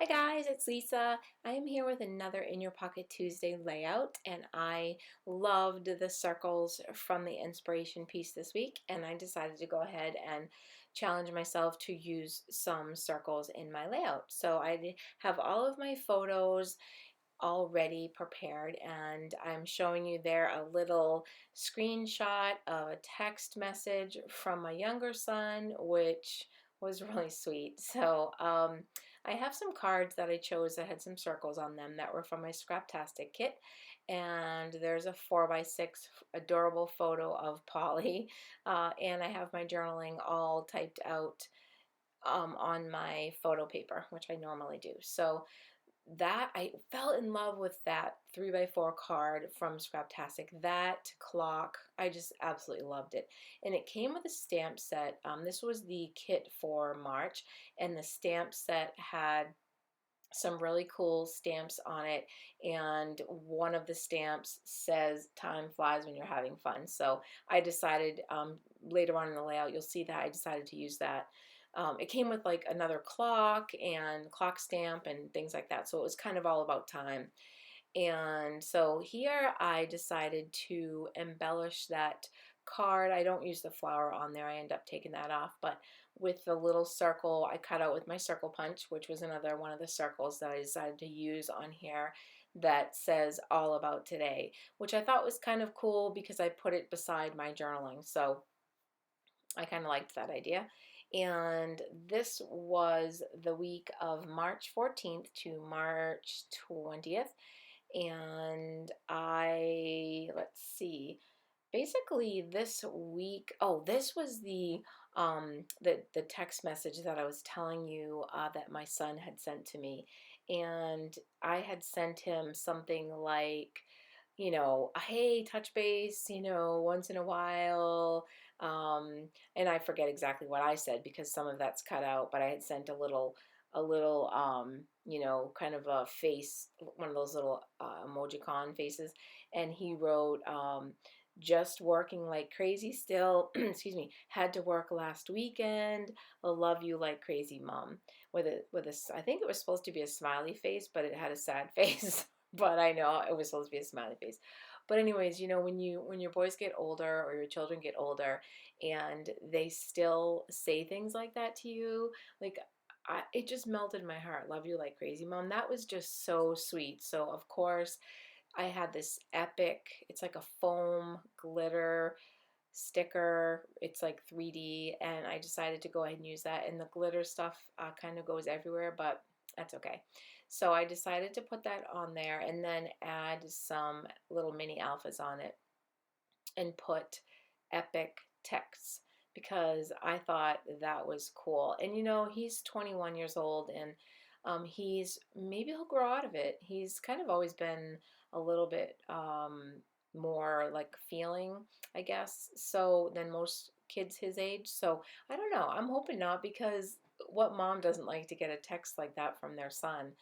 Hi guys, it's Lisa. I am here with another In Your Pocket Tuesday layout, and I loved the circles from the inspiration piece this week, and I decided to go ahead and challenge myself to use some circles in my layout. So I have all of my photos already prepared, and I'm showing you there a little screenshot of a text message from my younger son, which was really sweet. I have some cards that I chose that had some circles on them that were from my Scraptastic kit, and there's a 4x6 adorable photo of Polly, and I have my journaling all typed out on my photo paper, which I normally do. So that I fell in love with that 3x4 card from Scraptastic. That clock, I just absolutely loved it. And it came with a stamp set. This was the kit for March, and the stamp set had some really cool stamps on it, and one of the stamps says time flies when you're having fun. So I decided later on in the layout you'll see that I decided to use that. It came with like another clock and clock stamp and things like that, so it was kind of all about time. And so here I decided to embellish that card. I don't use the flower on there, I end up taking that off, but with the little circle I cut out with my circle punch, which was another one of the circles that I decided to use on here, that says all about today, which I thought was kind of cool because I put it beside my journaling. So I kind of liked that idea. And this was the week of March 14th to March 20th. And let's see, basically this week, oh, this was the text message that I was telling you that my son had sent to me. And I had sent him something like, hey, touch base, once in a while. And I forget exactly what I said because some of that's cut out, but I had sent a little kind of a face, one of those little emojicon faces, and he wrote, just working like crazy still, excuse me, had to work last weekend, I love you like crazy mom, I think it was supposed to be a smiley face, but it had a sad face. But I know it was supposed to be a smiley face. But anyways, when your boys get older or your children get older and they still say things like that to you, like it just melted my heart. Love you like crazy mom. That was just so sweet. So of course I had this epic, it's like a foam glitter sticker. It's like 3D, and I decided to go ahead and use that. And the glitter stuff kind of goes everywhere, but that's okay. So I decided to put that on there and then add some little mini alphas on it and put epic texts because I thought that was cool. And he's 21 years old, and maybe he'll grow out of it. He's kind of always been a little bit more like feeling, I guess, so than most kids his age. So I don't know. I'm hoping not, because what mom doesn't like to get a text like that from their son?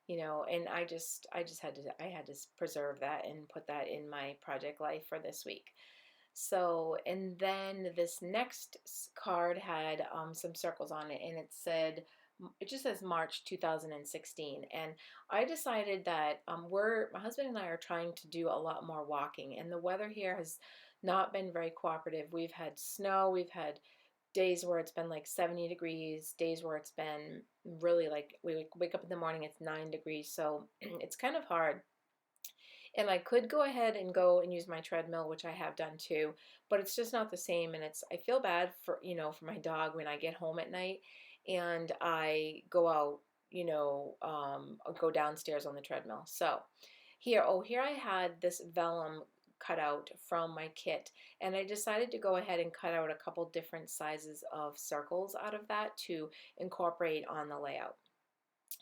And I had to preserve that and put that in my project life for this week. So, and then this next card had some circles on it, and it just says March 2016. And I decided that my husband and I are trying to do a lot more walking, and the weather here has not been very cooperative. We've had snow, we've had days where it's been like 70 degrees, days where it's been really like we wake up in the morning, it's 9 degrees. So it's kind of hard. And I could go ahead and go and use my treadmill, which I have done too, but it's just not the same. And I feel bad for my dog when I get home at night and I go out, I'll go downstairs on the treadmill. So here I had this vellum cut out from my kit, and I decided to go ahead and cut out a couple different sizes of circles out of that to incorporate on the layout.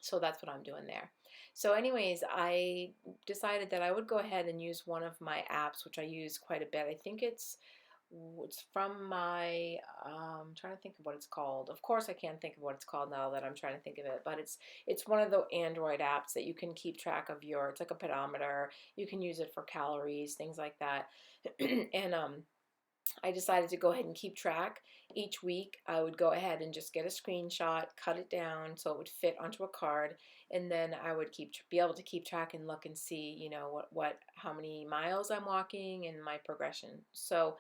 So that's what I'm doing there. So anyways, I decided that I would go ahead and use one of my apps, which I use quite a bit. I think it's from my, I'm trying to think of what it's called. Of course I can't think of what it's called now that I'm trying to think of it, but it's one of the Android apps that you can keep track of it's like a pedometer. You can use it for calories, things like that. And I decided to go ahead and keep track, each week I would go ahead and just get a screenshot, cut it down so it would fit onto a card, and then I would be able to keep track and look and see, you know, how many miles I'm walking and my progression. So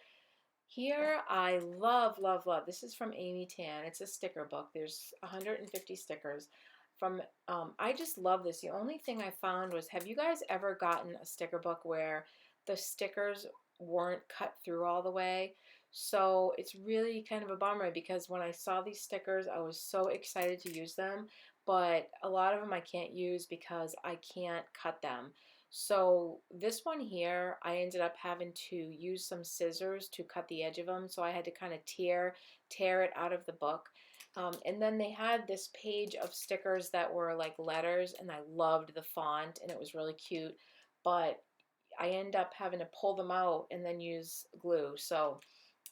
here I love, love, love. This is from Amy Tan. It's a sticker book. There's 150 stickers. From I just love this. The only thing I found was, have you guys ever gotten a sticker book where the stickers weren't cut through all the way? So it's really kind of a bummer because when I saw these stickers, I was so excited to use them, but a lot of them I can't use because I can't cut them. So this one here, I ended up having to use some scissors to cut the edge of them. So I had to kind of tear it out of the book. And then they had this page of stickers that were like letters, and I loved the font, and it was really cute. But I end up having to pull them out and then use glue. So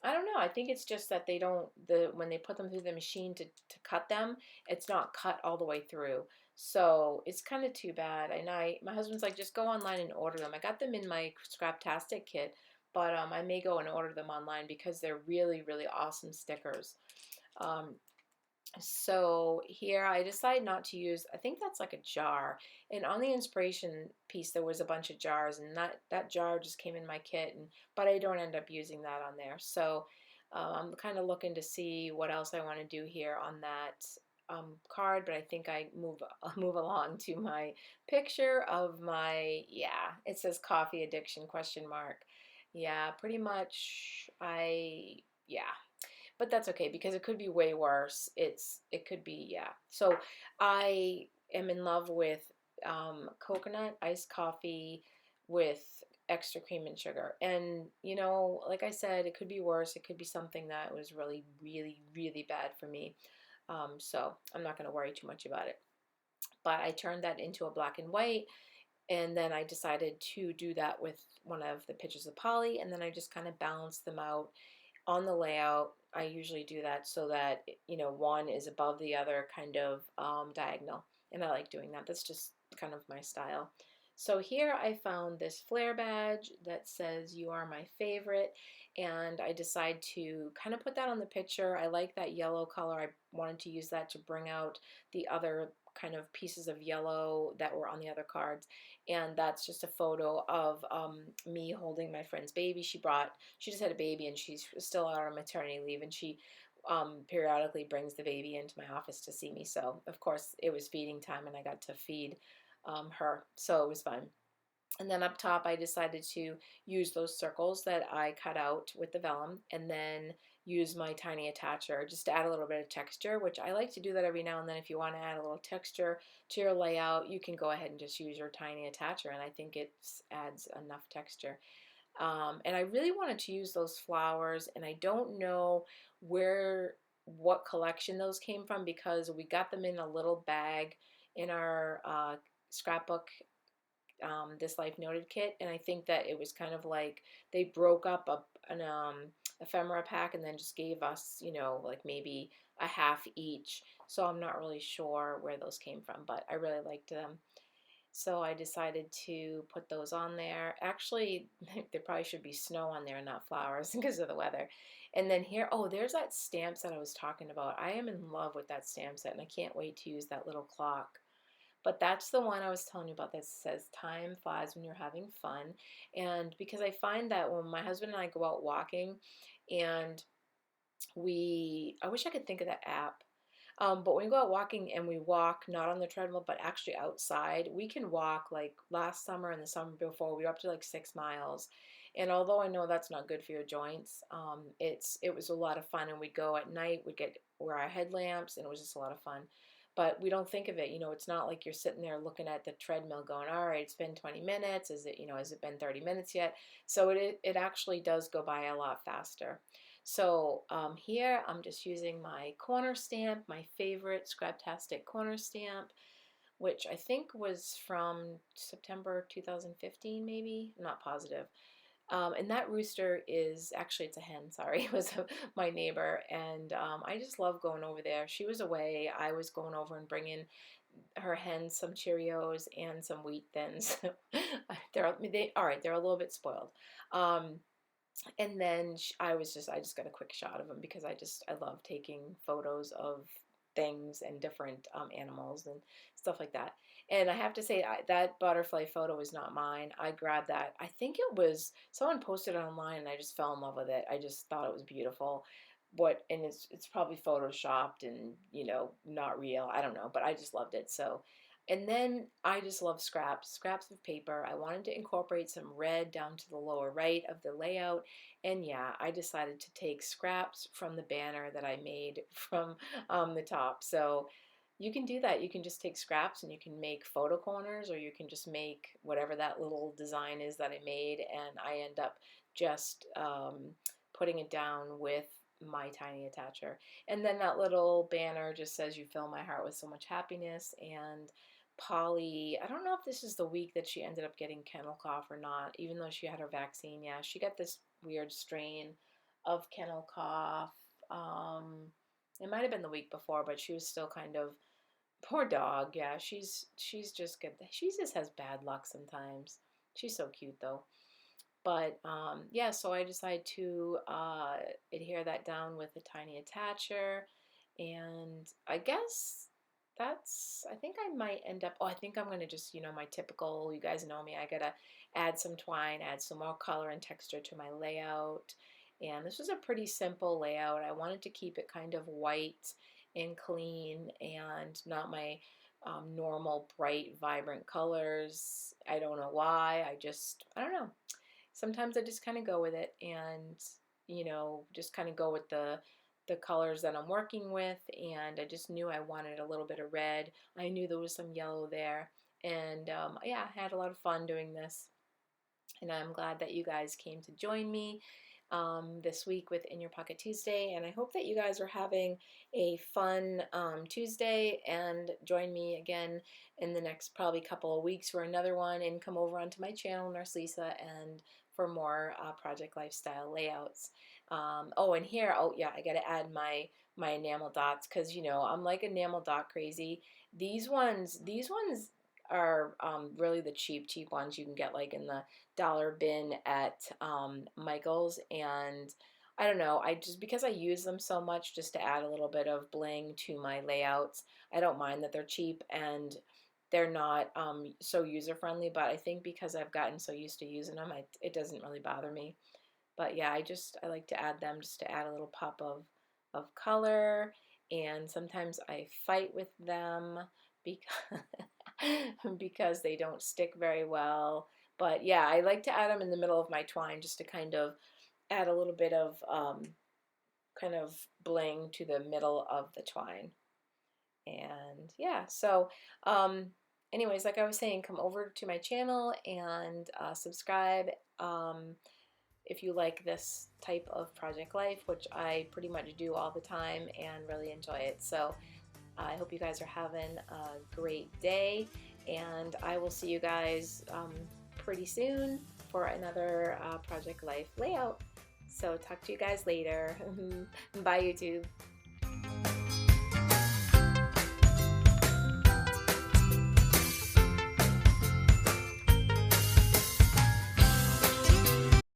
I don't know. I think it's just that they don't, when they put them through the machine to cut them, it's not cut all the way through. So it's kind of too bad. And my husband's like, just go online and order them. I got them in my Scraptastic kit, but I may go and order them online because they're really, really awesome stickers. Um, so here I decided not to use, I think that's like a jar. And on the inspiration piece, there was a bunch of jars, and that jar just came in my kit, but I don't end up using that on there. So I'm kind of looking to see what else I want to do here on that card, but I think I'll move along to my picture of my, yeah, it says coffee addiction question mark. Yeah, pretty much yeah, but that's okay because it could be way worse. It could be, yeah. So I am in love with coconut iced coffee with extra cream and sugar. And you know, like I said, it could be worse. It could be something that was really, really, really bad for me. So I'm not going to worry too much about it. But I turned that into a black and white, and then I decided to do that with one of the pictures of Polly, and then I just kind of balanced them out on the layout. I usually do that so that, you know, one is above the other, kind of diagonal, and I like doing that. That's just kind of my style. So here I found this flare badge that says "You are my favorite," and I decide to kind of put that on the picture. I like that yellow color. I wanted to use that to bring out the other kind of pieces of yellow that were on the other cards, and that's just a photo of me holding my friend's baby. She just had a baby, and she's still out on maternity leave, and she periodically brings the baby into my office to see me. So of course it was feeding time, and I got to feed her, so it was fun. And then up top, I decided to use those circles that I cut out with the vellum, and then use my tiny attacher just to add a little bit of texture, which I like to do that every now and then. If you want to add a little texture to your layout, you can go ahead and just use your tiny attacher, and I think it adds enough texture. And I really wanted to use those flowers, and I don't know what collection those came from, because we got them in a little bag in our scrapbook, This Life Noted kit, and I think that it was kind of like they broke up an ephemera pack and then just gave us, you know, like maybe a half each. So I'm not really sure where those came from, but I really liked them. So I decided to put those on there. Actually, there probably should be snow on there and not flowers because of the weather. And then here, oh, there's that stamp set I was talking about. I am in love with that stamp set, and I can't wait to use that little clock. But that's the one I was telling you about that says time flies when you're having fun. And because I find that when my husband and I go out walking, and I wish I could think of that app. But when we go out walking and we walk not on the treadmill but actually outside, we can walk, like last summer and the summer before, we were up to like 6 miles. And although I know that's not good for your joints, it was a lot of fun. And we'd go at night, wear our headlamps, and it was just a lot of fun. But we don't think of it, you know, it's not like you're sitting there looking at the treadmill going, all right, it's been 20 minutes. Has it been 30 minutes yet? So it actually does go by a lot faster. So here I'm just using my corner stamp, my favorite Scraptastic corner stamp, which I think was from September 2015, maybe. I'm not positive. And that rooster is, actually it's a hen, sorry, it was my neighbor, and I just love going over there. She was away, I was going over and bringing her hens some Cheerios and some Wheat Thins. All right, they're a little bit spoiled. And then I just got a quick shot of him because I love taking photos of things and different animals and stuff like that. And I have to say, that butterfly photo is not mine. I grabbed that. I think it was someone posted it online, and I just fell in love with it. I just thought it was beautiful. And it's probably photoshopped and not real. I don't know, but I just loved it. So, and then I just love scraps of paper. I wanted to incorporate some red down to the lower right of the layout. And yeah, I decided to take scraps from the banner that I made from the top. So you can do that. You can just take scraps and you can make photo corners, or you can just make whatever that little design is that I made. And I end up just putting it down with my tiny attacher. And then that little banner just says, "You fill my heart with so much happiness." And Polly, I don't know if this is the week that she ended up getting kennel cough or not, even though she had her vaccine. Yeah, she got this weird strain of kennel cough. It might have been the week before, but she was still kind of, poor dog. Yeah, she's just good. She just has bad luck sometimes. She's so cute though. But yeah, so I decided to adhere that down with a tiny attacher, and I guess I think I might end up, oh, I think I'm going to just, my typical, you guys know me, I got to add some twine, add some more color and texture to my layout. And this was a pretty simple layout. I wanted to keep it kind of white and clean and not my normal bright, vibrant colors. I don't know why. I don't know. Sometimes I just kind of go with it, and just kind of go with the colors that I'm working with. And I just knew I wanted a little bit of red. I knew there was some yellow there, and yeah, I had a lot of fun doing this, and I'm glad that you guys came to join me this week with In Your Pocket Tuesday. And I hope that you guys are having a fun Tuesday, and join me again in the next probably couple of weeks for another one, and come over onto my channel, Nurse Lisa, and for more Project Lifestyle layouts. Oh, and here, oh yeah, I got to add my enamel dots, because I'm like enamel dot crazy. These ones are really the cheap ones you can get like in the dollar bin at Michael's. And I don't know, I just, because I use them so much just to add a little bit of bling to my layouts, I don't mind that they're cheap and they're not so user friendly. But I think because I've gotten so used to using them, it doesn't really bother me. But yeah, I like to add them just to add a little pop of color. And sometimes I fight with them because because they don't stick very well. But yeah, I like to add them in the middle of my twine just to kind of add a little bit of kind of bling to the middle of the twine. And yeah, so anyways, like I was saying, come over to my channel and subscribe if you like this type of project life, which I pretty much do all the time and really enjoy it. So I hope you guys are having a great day, and I will see you guys pretty soon for another Project Life layout. So talk to you guys later. Bye, YouTube.